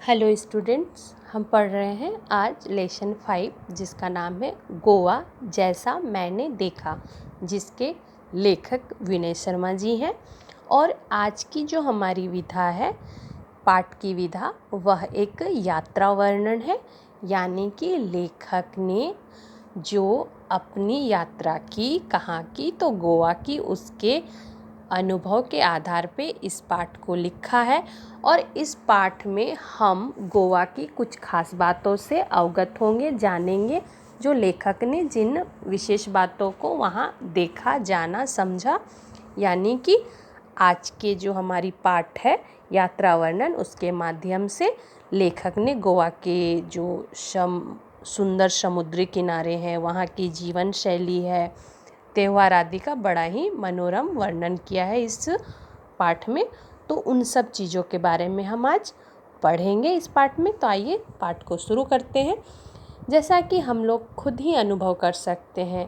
Hello students, हम पढ़ रहे हैं आज लेसन 5 जिसका नाम है गोवा जैसा मैंने देखा, जिसके लेखक विनय शर्मा जी हैं। और आज की जो हमारी विधा है, पाठ की विधा, वह एक यात्रा वर्णन है। यानी कि लेखक ने जो अपनी यात्रा की, कहाँ की, तो गोवा की, उसके अनुभव के आधार पे इस पाठ को लिखा है। और इस पाठ में हम गोवा की कुछ खास बातों से अवगत होंगे, जानेंगे, जो लेखक ने जिन विशेष बातों को वहाँ देखा, जाना, समझा। यानी कि आज के जो हमारी पाठ है यात्रा वर्णन, उसके माध्यम से लेखक ने गोवा के जो सुंदर समुद्री किनारे हैं, वहाँ की जीवन शैली है, त्यौहार आदि का बड़ा ही मनोरम वर्णन किया है इस पाठ में। तो उन सब चीज़ों के बारे में हम आज पढ़ेंगे इस पाठ में। तो आइए पाठ को शुरू करते हैं। जैसा कि हम लोग खुद ही अनुभव कर सकते हैं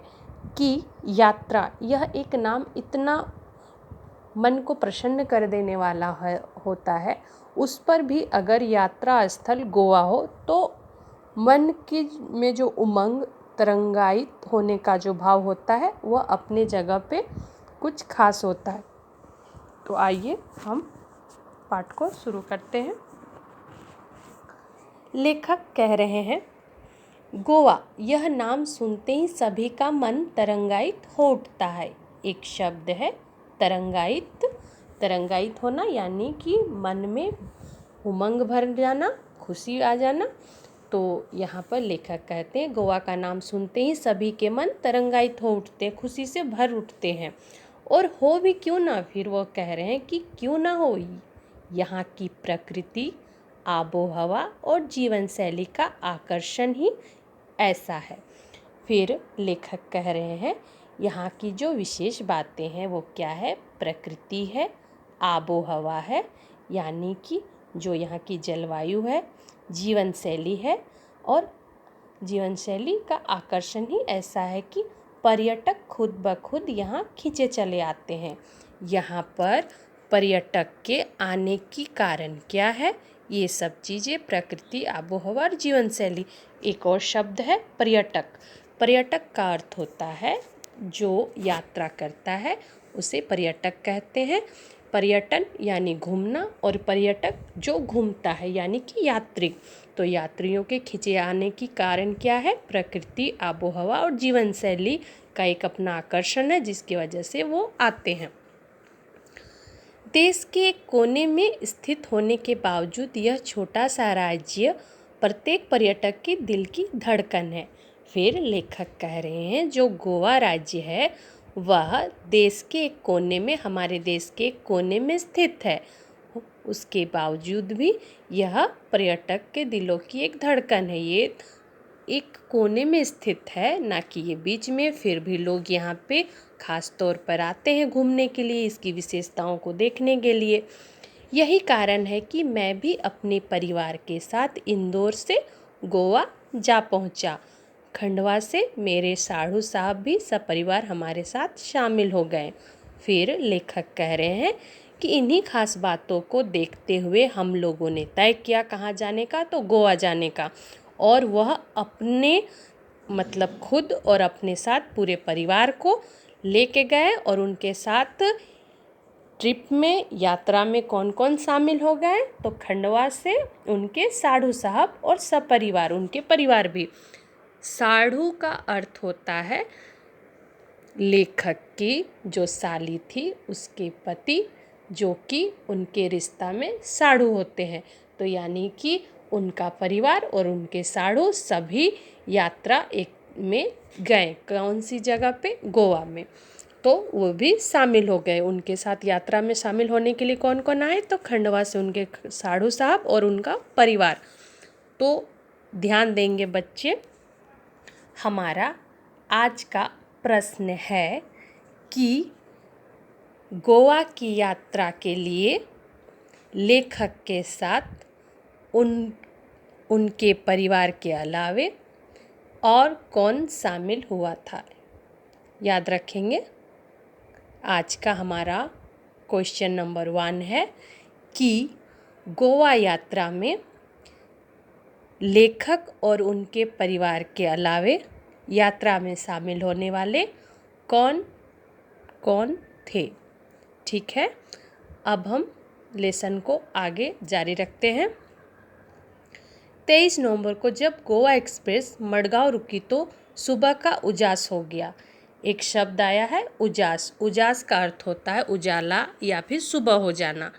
कि यात्रा, यह एक नाम इतना मन को प्रसन्न कर देने वाला होता है। उस पर भी अगर यात्रा स्थल गोवा हो तो मन की में जो उमंग, तरंगायित होने का जो भाव होता है, वह अपने जगह पे कुछ खास होता है। तो आइए हम पाठ को शुरू करते हैं। लेखक कह रहे हैं, गोवा, यह नाम सुनते ही सभी का मन तरंगायित हो उठता है। एक शब्द है तरंगायित। तरंगायित होना यानी कि मन में उमंग भर जाना, खुशी आ जाना। तो यहाँ पर लेखक कहते हैं गोवा का नाम सुनते ही सभी के मन तरंगायित हो उठते हैं, खुशी से भर उठते हैं। और हो भी क्यों ना, फिर वो कह रहे हैं कि क्यों ना हो, यहाँ की प्रकृति, आबो हवा और जीवन शैली का आकर्षण ही ऐसा है। फिर लेखक कह रहे हैं यहाँ की जो विशेष बातें हैं वो क्या है? प्रकृति है, आबो हवा है, यानी कि जो यहाँ की जलवायु है, जीवन शैली है, और जीवन शैली का आकर्षण ही ऐसा है कि पर्यटक खुद ब खुद यहाँ खींचे चले आते हैं। यहाँ पर पर्यटक के आने की कारण क्या है? ये सब चीज़ें, प्रकृति, आबोहवा और जीवन शैली। एक और शब्द है पर्यटक। पर्यटक का अर्थ होता है जो यात्रा करता है, उसे पर्यटक कहते हैं। पर्यटन यानी घूमना, और पर्यटक जो घूमता है यानी कि यात्री। तो यात्रियों के खिंचे आने की कारण क्या है? प्रकृति, आबोहवा और जीवन शैली का एक अपना आकर्षण है, जिसकी वजह से वो आते हैं। देश के एक कोने में स्थित होने के बावजूद यह छोटा सा राज्य प्रत्येक पर्यटक के दिल की धड़कन है। फिर लेखक कह रहे हैं जो गोवा राज्य है वह देश के एक कोने में, हमारे देश के एक कोने में स्थित है। उसके बावजूद भी यह पर्यटक के दिलों की एक धड़कन है। ये एक कोने में स्थित है, ना कि ये बीच में। फिर भी लोग यहाँ पे खास तौर पर आते हैं घूमने के लिए, इसकी विशेषताओं को देखने के लिए। यही कारण है कि मैं भी अपने परिवार के साथ इंदौर से गोवा जा पहुँचा। खंडवा से मेरे साढ़ू साहब भी सपरिवार हमारे साथ शामिल हो गए। फिर लेखक कह रहे हैं कि इन्हीं खास बातों को देखते हुए हम लोगों ने तय किया कहाँ जाने का, तो गोवा जाने का। और वह अपने मतलब खुद और अपने साथ पूरे परिवार को लेके गए, और उनके साथ ट्रिप में, यात्रा में कौन कौन शामिल हो गए? तो खंडवा से उनके साढ़ू साहब और सपरिवार, उनके परिवार भी। साढ़ू का अर्थ होता है लेखक की जो साली थी उसके पति, जो कि उनके रिश्ता में साढ़ू होते हैं। तो यानी कि उनका परिवार और उनके साढ़ू सभी यात्रा एक में गए। कौन सी जगह पे? गोवा में। तो वो भी शामिल हो गए। उनके साथ यात्रा में शामिल होने के लिए कौन कौन आए? तो खंडवा से उनके साढ़ू साहब और उनका परिवार। तो ध्यान देंगे बच्चे। हमारा आज का प्रश्न है कि गोवा की यात्रा के लिए लेखक के साथ उनके परिवार के अलावे और कौन शामिल हुआ था? याद रखेंगे। आज का हमारा क्वेश्चन नंबर 1 है कि गोवा यात्रा में लेखक और उनके परिवार के अलावे यात्रा में शामिल होने वाले कौन कौन थे। ठीक है, अब हम लेसन को आगे जारी रखते हैं। 23 नवंबर को जब गोवा एक्सप्रेस मडगांव रुकी तो सुबह का उजास हो गया। एक शब्द आया है उजास। उजास का अर्थ होता है उजाला या फिर सुबह हो जाना।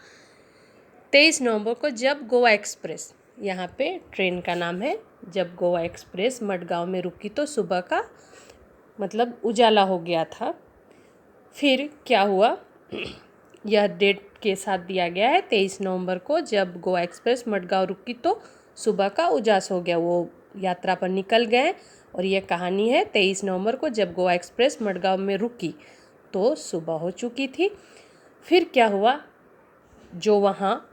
23 नवंबर को जब गोवा एक्सप्रेस, यहाँ पे ट्रेन का नाम है, जब गोवा एक्सप्रेस मडगांव में रुकी तो सुबह का मतलब उजाला हो गया था। फिर क्या हुआ, यह डेट के साथ दिया गया है। 23 नवंबर को जब गोवा एक्सप्रेस मडगांव रुकी तो सुबह का उजास हो गया, वो यात्रा पर निकल गए। और यह कहानी है 23 नवंबर को जब गोवा एक्सप्रेस मडगांव में रुकी तो सुबह हो चुकी थी। फिर क्या हुआ, जो वहाँ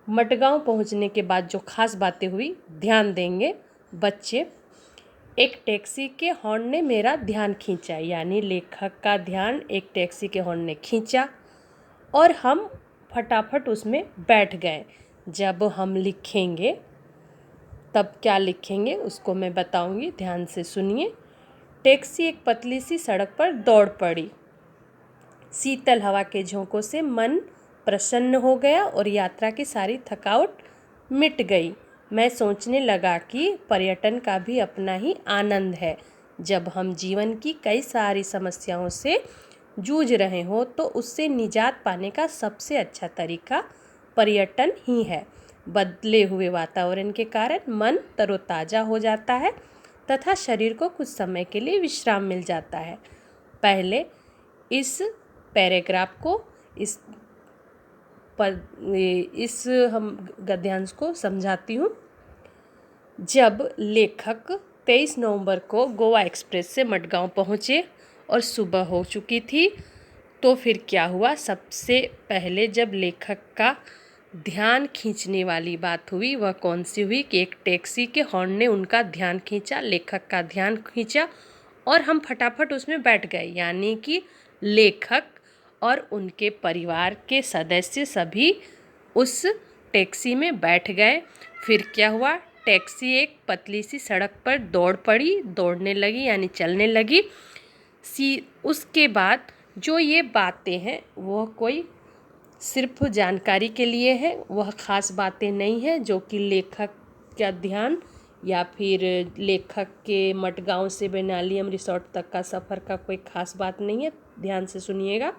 मडगांव पहुँचने के बाद जो खास बातें हुई, ध्यान देंगे बच्चे। एक टैक्सी के हॉर्न ने मेरा ध्यान खींचा, यानी लेखक का ध्यान एक टैक्सी के हॉर्न ने खींचा और हम फटाफट उसमें बैठ गए। जब हम लिखेंगे तब क्या लिखेंगे उसको मैं बताऊंगी, ध्यान से सुनिए। टैक्सी एक पतली सी सड़क पर दौड़ पड़ी। शीतल हवा के झोंकों से मन प्रसन्न हो गया और यात्रा की सारी थकावट मिट गई। मैं सोचने लगा कि पर्यटन का भी अपना ही आनंद है। जब हम जीवन की कई सारी समस्याओं से जूझ रहे हो तो उससे निजात पाने का सबसे अच्छा तरीका पर्यटन ही है। बदले हुए वातावरण के कारण मन तरोताज़ा हो जाता है तथा शरीर को कुछ समय के लिए विश्राम मिल जाता है। पहले इस पैराग्राफ को इस हम गद्यांश को समझाती हूँ। जब लेखक 23 नवंबर को गोवा एक्सप्रेस से मडगांव पहुँचे और सुबह हो चुकी थी तो फिर क्या हुआ, सबसे पहले जब लेखक का ध्यान खींचने वाली बात हुई वह कौन सी हुई कि एक टैक्सी के हॉर्न ने उनका ध्यान खींचा, लेखक का ध्यान खींचा और हम फटाफट उसमें बैठ गए। यानी कि लेखक और उनके परिवार के सदस्य सभी उस टैक्सी में बैठ गए। फिर क्या हुआ, टैक्सी एक पतली सी सड़क पर दौड़ पड़ी, दौड़ने लगी यानी चलने लगी। उसके बाद जो ये बातें हैं वह कोई सिर्फ जानकारी के लिए है, वह खास बातें नहीं है जो कि लेखक का ध्यान या फिर लेखक के मडगांव से बेनालियम रिसोर्ट तक का सफ़र का कोई खास बात नहीं है। ध्यान से सुनिएगा।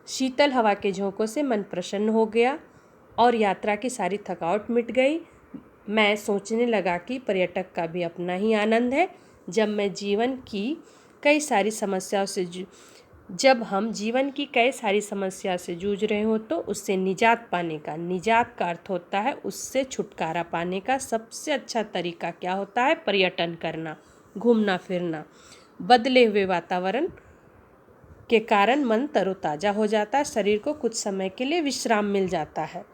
शीतल हवा के झोंकों से मन प्रसन्न हो गया और यात्रा की सारी थकावट मिट गई। मैं सोचने लगा कि पर्यटक का भी अपना ही आनंद है। जब हम जीवन की कई सारी समस्या से जूझ रहे हो तो उससे निजात पाने का, निजात का अर्थ होता है उससे छुटकारा पाने का सबसे अच्छा तरीका क्या होता है, पर्यटन करना, घूमना फिरना। बदले हुए वातावरण के कारण मन तरोताज़ा हो जाता है, शरीर को कुछ समय के लिए विश्राम मिल जाता है।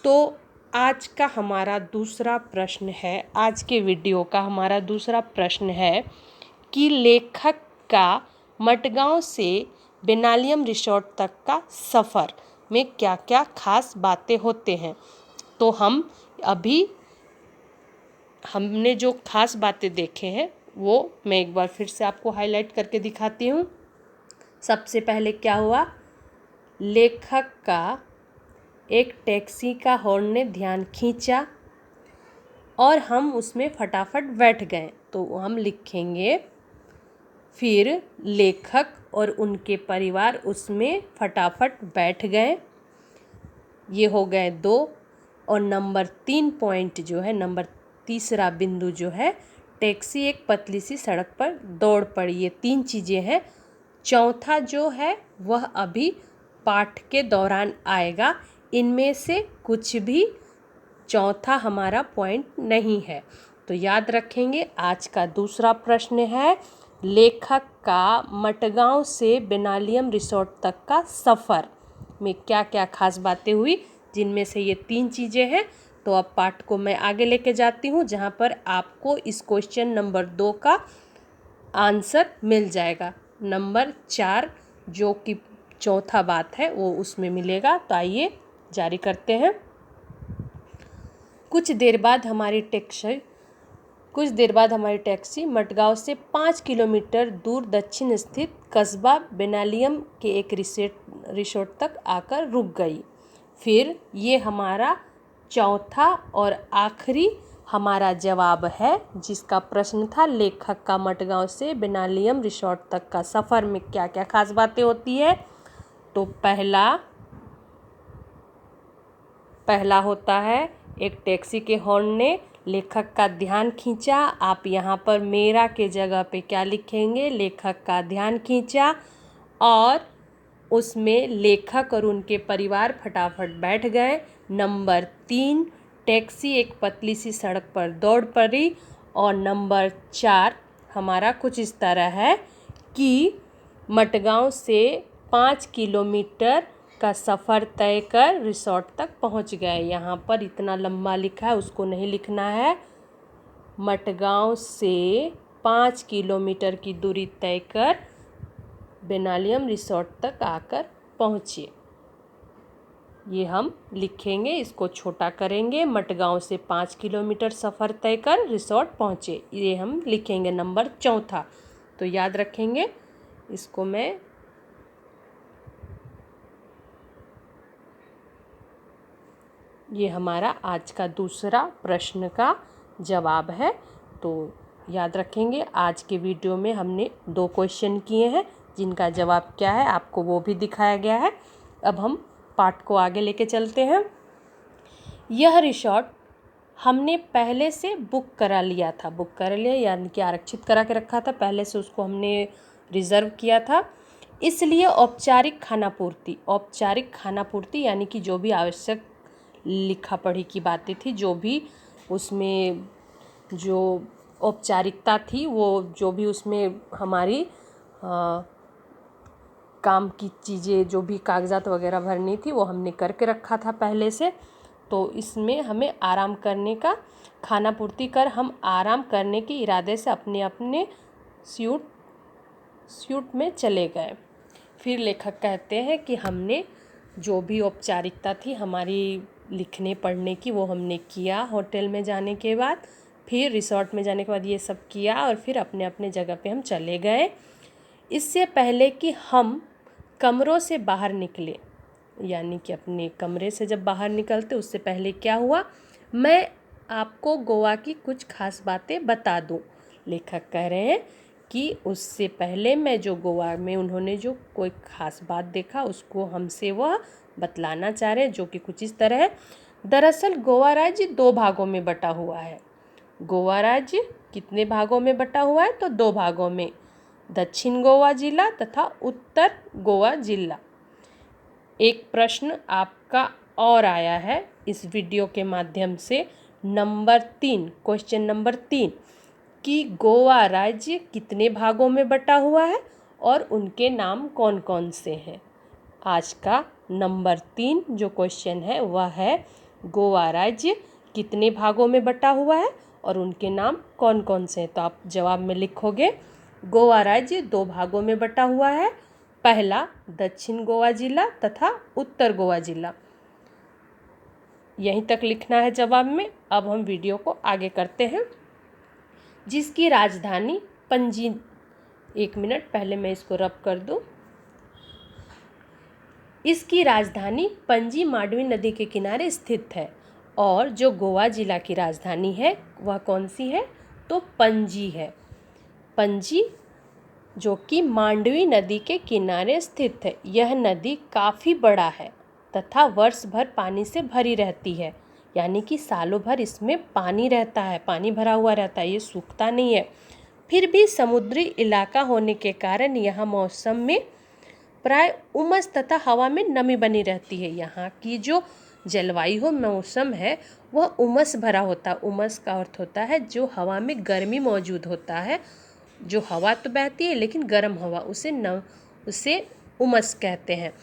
तो आज का हमारा दूसरा प्रश्न है, आज के वीडियो का हमारा दूसरा प्रश्न है कि लेखक का मडगांव से बेनालियम रिसोर्ट तक का सफ़र में क्या क्या खास बातें होते हैं। तो हमने जो खास बातें देखे हैं वो मैं एक बार फिर से आपको हाईलाइट करके दिखाती हूँ। सबसे पहले क्या हुआ, लेखक का एक टैक्सी का हॉर्न ने ध्यान खींचा और हम उसमें फटाफट बैठ गए। तो हम लिखेंगे फिर लेखक और उनके परिवार उसमें फटाफट बैठ गए, ये हो गए 2। और नंबर 3 पॉइंट जो है, नंबर तीसरा बिंदु जो है, टैक्सी एक पतली सी सड़क पर दौड़ पड़ी, ये 3 चीज़ें हैं। चौथा जो है वह अभी पाठ के दौरान आएगा, इनमें से कुछ भी चौथा हमारा पॉइंट नहीं है। तो याद रखेंगे, आज का दूसरा प्रश्न है लेखक का मडगांव से बेनालियम रिसोर्ट तक का सफ़र में क्या क्या खास बातें हुई, जिनमें से ये 3 चीज़ें हैं। तो अब पाठ को मैं आगे लेके जाती हूँ जहाँ पर आपको इस क्वेश्चन नंबर 2 का आंसर मिल जाएगा। नंबर 4 जो कि चौथा बात है वो उसमें मिलेगा। तो आइए जारी करते हैं। कुछ देर बाद हमारी टैक्सी मडगांव से 5 किलोमीटर दूर दक्षिण स्थित कस्बा बेनालियम के एक रिसोर्ट तक आकर रुक गई। फिर ये हमारा चौथा और आखिरी हमारा जवाब है, जिसका प्रश्न था लेखक का मडगांव से बेनालियम रिसोर्ट तक का सफ़र में क्या क्या खास बातें होती है। तो पहला होता है, एक टैक्सी के हॉर्न ने लेखक का ध्यान खींचा। आप यहाँ पर मेरा के जगह पे क्या लिखेंगे, लेखक का ध्यान खींचा। और उसमें लेखक और उनके परिवार फटाफट बैठ गए। नंबर 3, टैक्सी एक पतली सी सड़क पर दौड़ पड़ी। और नंबर 4 हमारा कुछ इस तरह है कि मडगांव से 5 किलोमीटर का सफ़र तय कर रिसोर्ट तक पहुंच गए। यहाँ पर इतना लंबा लिखा है, उसको नहीं लिखना है। मडगांव से 5 किलोमीटर की दूरी तय कर बेनालियम रिसोर्ट तक आकर पहुँचे। ये हम लिखेंगे, इसको छोटा करेंगे। मडगांव से 5 किलोमीटर सफ़र तय कर रिसोर्ट पहुँचे, ये हम लिखेंगे नंबर 4। तो याद रखेंगे इसको। ये हमारा आज का दूसरा प्रश्न का जवाब है। तो याद रखेंगे, आज के वीडियो में हमने 2 क्वेश्चन किए हैं, जिनका जवाब क्या है आपको वो भी दिखाया गया है। अब हम पाठ को आगे लेके चलते हैं। यह रिसोर्ट हमने पहले से बुक करा लिया यानी कि आरक्षित करा के रखा था, पहले से उसको हमने रिज़र्व किया था। इसलिए औपचारिक खाना पूर्ति यानी कि जो भी आवश्यक लिखा पढ़ी की बातें थी, जो भी उसमें जो औपचारिकता थी, वो जो भी उसमें हमारी काम की चीज़ें, जो भी कागजात वगैरह भरनी थी, वो हमने करके रखा था पहले से। तो इसमें हमें आराम करने का, खाना पूर्ति कर हम आराम करने के इरादे से अपने अपने स्यूट में चले गए। फिर लेखक कहते हैं कि हमने जो भी औपचारिकता थी हमारी लिखने पढ़ने की, वो हमने किया होटल में जाने के बाद। फिर रिसोर्ट में जाने के बाद ये सब किया और फिर अपने अपने जगह पे हम चले गए। इससे पहले कि हम कमरों से बाहर निकले, यानी कि अपने कमरे से जब बाहर निकलते उससे पहले क्या हुआ, मैं आपको गोवा की कुछ खास बातें बता दूं। लेखक कह रहे हैं कि उससे पहले मैं जो गोवा में उन्होंने जो कोई खास बात देखा उसको हमसे वह बतलाना चाह रहे हैं, जो कि कुछ इस तरह है। दरअसल गोवा राज्य 2 भागों में बटा हुआ है। गोवा राज्य कितने भागों में बटा हुआ है, तो 2 भागों में, दक्षिण गोवा जिला तथा उत्तर गोवा जिला। एक प्रश्न आपका और आया है इस वीडियो के माध्यम से, नंबर 3, क्वेश्चन नंबर 3, कि गोवा राज्य कितने भागों में बटा हुआ है और उनके नाम कौन कौन से हैं। आज का नंबर 3 जो क्वेश्चन है वह है, गोवा राज्य कितने भागों में बटा हुआ है और उनके नाम कौन कौन से हैं। तो आप जवाब में लिखोगे, गोवा राज्य 2 भागों में बटा हुआ है, पहला दक्षिण गोवा जिला तथा उत्तर गोवा जिला। यहीं तक लिखना है जवाब में। अब हम वीडियो को आगे करते हैं। जिसकी राजधानी पणजी, 1 मिनट पहले मैं इसको रब कर दूं। इसकी राजधानी पणजी मांडवी नदी के किनारे स्थित है। और जो गोवा जिला की राजधानी है वह कौन सी है, तो पणजी है। पणजी जो कि मांडवी नदी के किनारे स्थित है। यह नदी काफ़ी बड़ा है तथा वर्ष भर पानी से भरी रहती है, यानी कि सालों भर इसमें पानी रहता है, पानी भरा हुआ रहता है, ये सूखता नहीं है। फिर भी समुद्री इलाका होने के कारण यहाँ मौसम में प्राय उमस तथा हवा में नमी बनी रहती है। यहाँ की जो जलवायु मौसम है वह उमस भरा होता है। उमस का अर्थ होता है जो हवा में गर्मी मौजूद होता है, जो हवा तो बहती है लेकिन गर्म हवा, उसे उमस कहते हैं।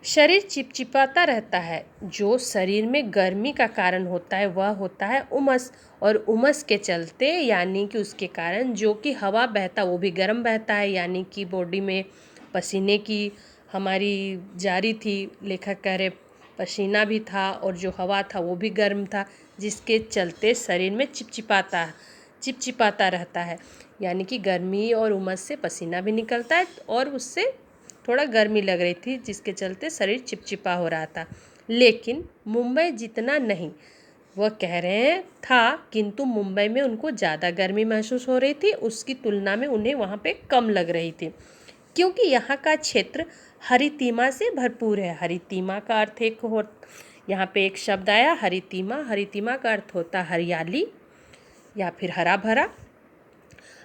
शरीर चिपचिपाता रहता है, जो शरीर में गर्मी का कारण होता है वह होता है उमस। और उमस के चलते यानी कि उसके कारण जो कि हवा बहता वो भी गर्म बहता है, यानी कि बॉडी में पसीने की हमारी जारी थी। लेखक कह रहे पसीना भी था और जो हवा था वो भी गर्म था, जिसके चलते शरीर में चिपचिपाता रहता है। यानी कि गर्मी और उमस से पसीना भी निकलता है और उससे थोड़ा गर्मी लग रही थी, जिसके चलते शरीर चिपचिपा हो रहा था। लेकिन मुंबई जितना नहीं, वह कह रहे हैं था, किंतु मुंबई में उनको ज़्यादा गर्मी महसूस हो रही थी, उसकी तुलना में उन्हें वहाँ पे कम लग रही थी, क्योंकि यहाँ का क्षेत्र हरितिमा से भरपूर है। हरितिमा का अर्थ यहाँ पे एक शब्द आया हरितिमा। हरितिमा का अर्थ होता है हरियाली या फिर हरा भरा।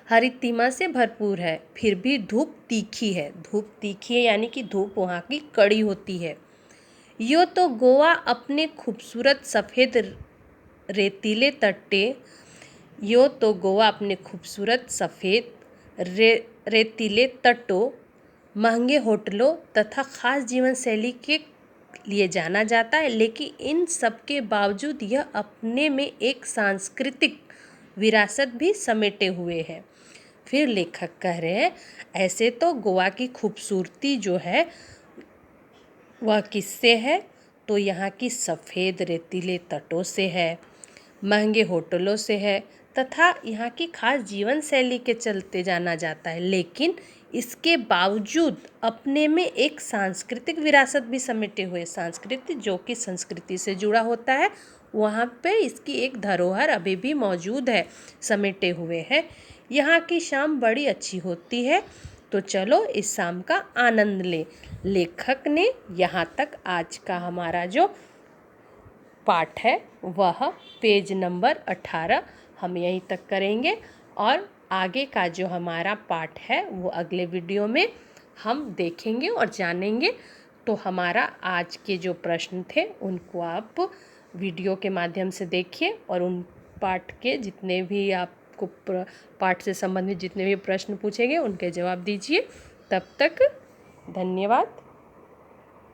हरितिमा से भरपूर है, फिर भी धूप तीखी है। धूप तीखी है यानी कि धूप वहाँ की कड़ी होती है। यो तो गोवा अपने खूबसूरत सफ़ेद रेतीले तट्टे यो तो गोवा अपने खूबसूरत सफ़ेद रेतीले तटों, महंगे होटलों तथा ख़ास जीवन शैली के लिए जाना जाता है, लेकिन इन सब के बावजूद यह अपने में एक सांस्कृतिक विरासत भी समेटे हुए है। फिर लेखक कह रहे हैं, ऐसे तो गोवा की खूबसूरती जो है वह किससे है, तो यहाँ की सफ़ेद रेतीले तटों से है, महंगे होटलों से है तथा यहाँ की खास जीवन शैली के चलते जाना जाता है, लेकिन इसके बावजूद अपने में एक सांस्कृतिक विरासत भी समेटे हुए। संस्कृति जो कि संस्कृति से जुड़ा होता है, वहाँ पे इसकी एक धरोहर अभी भी मौजूद है, समेटे हुए है। यहाँ की शाम बड़ी अच्छी होती है, तो चलो इस शाम का आनंद लें। लेखक ने यहाँ तक आज का हमारा जो पाठ है वह पेज नंबर 18 हम यहीं तक करेंगे, और आगे का जो हमारा पाठ है वो अगले वीडियो में हम देखेंगे और जानेंगे। तो हमारा आज के जो प्रश्न थे उनको आप वीडियो के माध्यम से देखिए, और उन पाठ के जितने भी आपको पाठ से संबंधित जितने भी प्रश्न पूछेंगे उनके जवाब दीजिए। तब तक धन्यवाद।